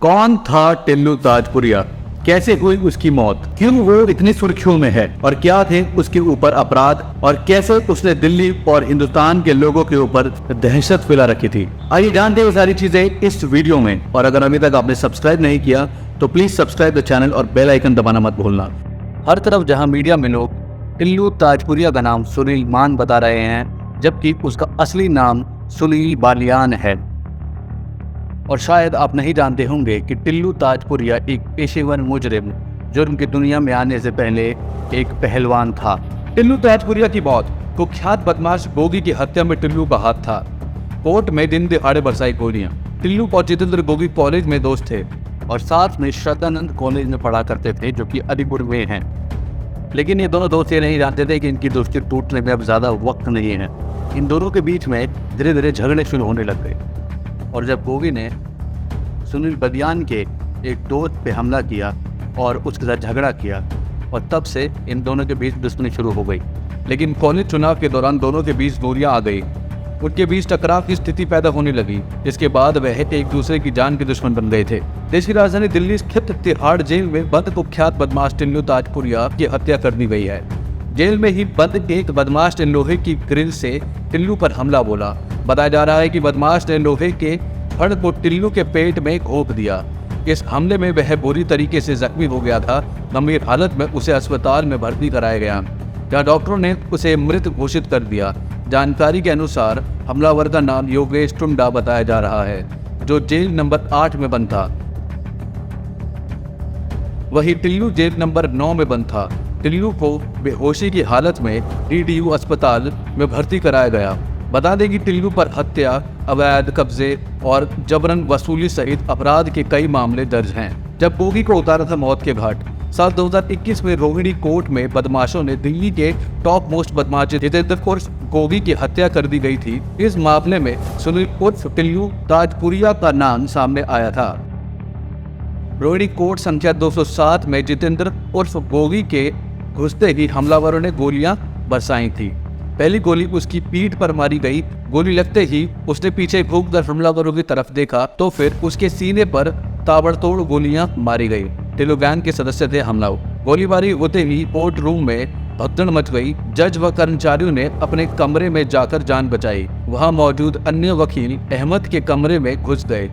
कौन था टिल्लू ताजपुरिया, कैसे हुई उसकी मौत, क्यों वो इतनी सुर्खियों में है और क्या थे उसके ऊपर अपराध और कैसे उसने दिल्ली और हिंदुस्तान के लोगों के ऊपर दहशत फैला रखी थी। आइए जानते हैं वो सारी चीजें इस वीडियो में। और अगर अभी तक आपने सब्सक्राइब नहीं किया तो प्लीज सब्सक्राइब द चैनल और बेल आइकन दबाना मत भूलना। हर तरफ जहां मीडिया में लोग टिल्लू ताजपुरिया का नाम सुनील मान बता रहे हैं, जबकि उसका असली नाम सुनील बालियान है। और शायद आप नहीं जानते होंगे कि टिल्लू ताजपुरिया एक पेशेवर मुजरिम जुर्म की दुनिया में आने से पहले एक पहलवान था। टिल्लू ताजपुरिया की मौत कुख्यात बदमाश गोगी की हत्या में टिल्लू का हाथ था। कोर्ट में दिन दिहाड़े बरसाई गोलियां। टिल्लू और जितेंद्र गोगी कॉलेज में दोस्त थे और साथ में श्रद्धानंद कॉलेज में पढ़ा करते थे, जो कि अलीपुर में है। लेकिन ये दोनों दोस्त ये नहीं जानते थे कि इनकी दोस्ती टूटने में अब ज़्यादा वक्त नहीं है। इन दोनों के बीच में धीरे धीरे झगड़े शुरू होने लग गए और जब गोगी ने सुनील बलियान के एक दोस्त पे हमला किया और उसके साथ झगड़ा किया और तब से इन दोनों के बीच दुश्मनी शुरू हो गई। लेकिन कॉलेज चुनाव के दौरान दोनों के बीच दूरियां आ गई, उनके बीच टकराव की स्थिति पैदा होने लगी, जिसके बाद वह एक दूसरे की जान के दुश्मन बन गए थे। देश की राजधानी दिल्ली स्थित तिहाड़ जेल में बंद कुख्यात बदमाश टिल्लू ताजपुरिया की हत्या कर दी गई है। जेल में ही बंद एक बदमाश ने लोहे की ग्रिल से टिल्लू पर हमला बोला। बताया जा रहा है कि बदमाश ने लोहे के फड़ को टिल्लू के पेट में घोंप दिया। इस हमले में वह बुरी तरीके से जख्मी हो गया था। गंभीर हालत में उसे अस्पताल में भर्ती कराया गया, जहां डॉक्टरों ने उसे मृत घोषित कर दिया। जानकारी के अनुसार हमलावर का नाम योगेश टुंडा बताया जा रहा है, जो जेल नंबर 8 में बंद था। वही टिल्लू जेल नंबर 9 में बंद था। टिल्लू को बेहोशी की हालत में डीडीयू अस्पताल में भर्ती कराया गया। बता दें कि टिल्लू पर हत्या, अवैध कब्जे और जबरन वसूली सहित अपराध के कई मामले दर्ज हैं। जब गोगी को उतारा था मौत के घाट, साल 2021 में रोहिणी कोर्ट में बदमाशों ने दिल्ली के टॉप मोस्ट बदमाश जितेंद्र उर्फ गोगी की हत्या कर दी गई थी। इस मामले में सुनील उर्फ टिल्लू ताजपुरिया का नाम सामने आया था। रोहिणी कोर्ट संख्या 207 में जितेंद्र उर्फ गोगी के घुसते ही हमलावरों ने गोलियां बरसाई थी। पहली गोली उसकी पीठ पर मारी गई। गोली लगते ही उसने पीछे घूमकर हमलावरों की तरफ देखा तो फिर उसके सीने पर ताबड़तोड़ गोलियां मारी गई। टिल्लू गैंग के सदस्य थे हमलावर। गोलीबारी होते ही कोर्ट रूम में भगदड़ मच गई। जज व कर्मचारियों ने अपने कमरे में जाकर जान बचाई। वहां मौजूद अन्य वकील अहमद के कमरे में घुस गए।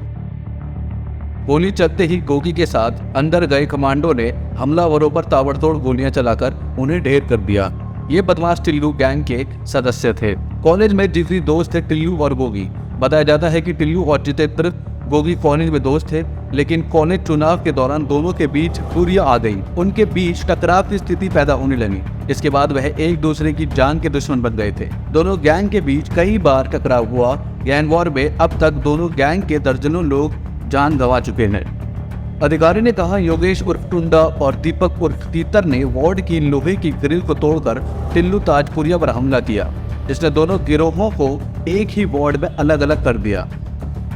गोली चलते ही गोगी के साथ अंदर गए कमांडो ने हमलावरों पर ताबड़तोड़ गोलियां चलाकर उन्हें ढेर कर दिया। ये बदमाश टिल्लू गैंग के सदस्य थे। कॉलेज में जिगरी दोस्त थे टिल्लू और गोगी। बताया जाता है कि टिल्लू और जितेंद्र गोगी कॉलेज में दोस्त थे, लेकिन कॉलेज चुनाव के दौरान दोनों के बीच दूरियां आ गई। उनके बीच टकराव की स्थिति पैदा होने लगी। इसके बाद वह एक दूसरे की जान के दुश्मन बन गए थे। दोनों गैंग के बीच कई बार टकराव हुआ। गैंग वॉर में अब तक दोनों गैंग के दर्जनों लोग जान गंवा चुके हैं। अधिकारी ने कहा, योगेश उर्फ टुंडा और दीपक उर्फ तीतर ने वार्ड की लोहे की ग्रिल को तोड़कर टिल्लू ताजपुरिया पर हमला किया, जिसने दोनों गिरोहों को एक ही वार्ड में अलग अलग कर दिया।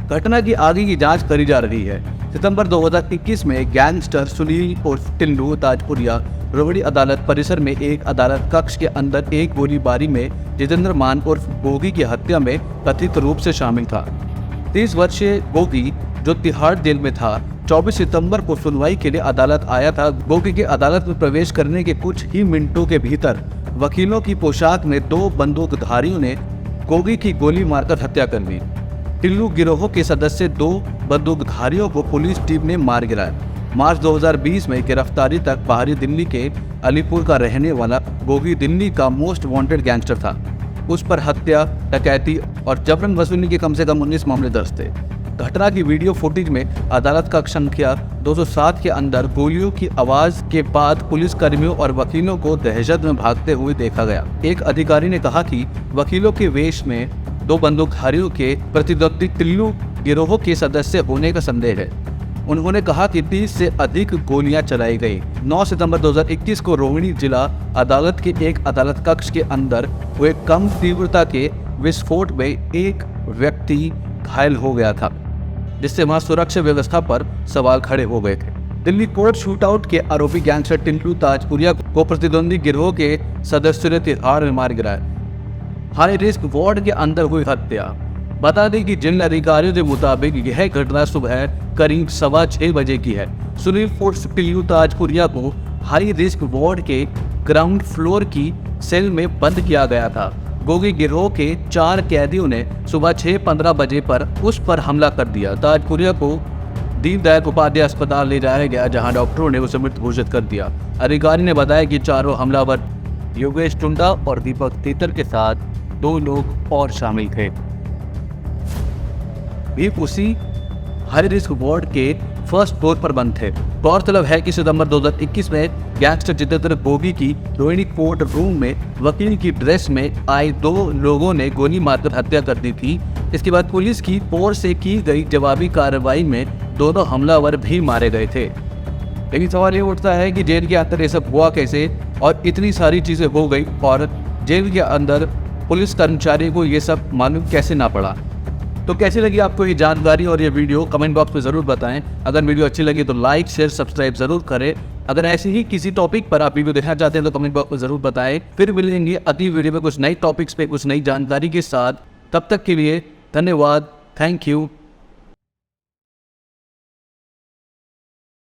घटना की आगे की जांच करी जा रही है। सितंबर 2021 में गैंगस्टर सुनील उर्फ टिल्लू ताजपुरिया रोहिणी अदालत परिसर में एक अदालत कक्ष के अंदर एक गोलीबारी में जितेंद्र मान उर्फ गोगी की हत्या में कथित रूप से शामिल था। 30 वर्षीय गोगी, जो तिहाड़ जेल में था, 24 सितंबर को सुनवाई के लिए अदालत आया था। गोगी के अदालत में प्रवेश करने के कुछ ही मिनटों के भीतर वकीलों की पोशाक में 2 बंदूकधारियों ने गोगी की गोली मारकर हत्या कर दी। टिल्लू गिरोह के सदस्य 2 बंदूकधारियों को पुलिस टीम ने मार गिराया। मार्च 2020 में गिरफ्तारी तक बाहरी दिल्ली के अलीपुर का रहने वाला गोगी दिल्ली का मोस्ट वांटेड गैंगस्टर था। उस पर हत्या, डकैती और जबरन वसूली के कम से कम 19 मामले दर्ज थे। घटना की वीडियो फुटेज में अदालत कक्ष संख्या 207 के अंदर गोलियों की आवाज के बाद पुलिस कर्मियों और वकीलों को दहशत में भागते हुए देखा गया। एक अधिकारी ने कहा कि वकीलों के वेश में 2 बंदूकधारियों के प्रतिद्वंदी टिल्लू गिरोह के सदस्य होने का संदेह है। उन्होंने कहा कि 30 से अधिक गोलियां चलाई गई। 9 सितंबर 2021 को रोहिणी जिला अदालत के एक अदालत कक्ष के अंदर हुए कम तीव्रता के विस्फोट में एक व्यक्ति घायल हो गया था, जिससे वहां सुरक्षा व्यवस्था पर सवाल खड़े हो गए थे। दिल्ली कोर्ट शूटआउट के आरोपी गैंगस्टर टिल्लू ताजपुरिया को प्रतिद्वंदी गिरोह के सदस्यों ने तिहाड़ में मार गिराया। हाई रिस्क वार्ड के अंदर हुई हत्या। बता दें कि जिन अधिकारियों के मुताबिक यह घटना सुबह करीब 6:15 बजे की है। सुनील उर्फ टिल्लू ताजपुरिया को हाई रिस्क वार्ड के ग्राउंड फ्लोर की सेल में बंद किया गया था। गोगी गिरोह के 4 कैदियों ने सुबह 6:15 बजे पर उस पर हमला कर दिया। ताजपुरिया को दीनदयाल उपाध्याय अस्पताल ले जाया गया, जहां डॉक्टरों ने उसे मृत घोषित कर दिया। अधिकारी ने बताया कि चारों हमलावर योगेश टुंडा और दीपक तेतर के साथ 2 लोग और शामिल थे। भी उसी हाई रिस्क वार्ड के फर्स्ट फ्लोर पर बंद थे। गौरतलब है कि सितंबर 2021 में गैंगस्टर जितेंद्र गोगी की रोहिणी कोर्ट रूम में वकील की ड्रेस में आए 2 लोगों ने गोली मारकर हत्या कर दी थी। इसके बाद पुलिस की ओर से की गई जवाबी कार्रवाई में दोनों हमलावर भी मारे गए थे। लेकिन सवाल ये उठता है कि जेल के अंदर ये सब हुआ कैसे और इतनी सारी चीज़ें हो गई और जेल के अंदर पुलिस कर्मचारी को ये सब मालूम कैसे ना पड़ा। तो कैसी लगी आपको ये जानकारी और ये वीडियो, कमेंट बॉक्स में ज़रूर बताएं। अगर वीडियो अच्छी लगी तो लाइक शेयर सब्सक्राइब ज़रूर करें। अगर ऐसे ही किसी टॉपिक पर आप वीडियो देखना चाहते हैं तो कमेंट बॉक्स में ज़रूर बताएं। फिर मिलेंगे अगली वीडियो में कुछ नई टॉपिक्स पे कुछ नई जानकारी के साथ। तब तक के लिए धन्यवाद। Thank you.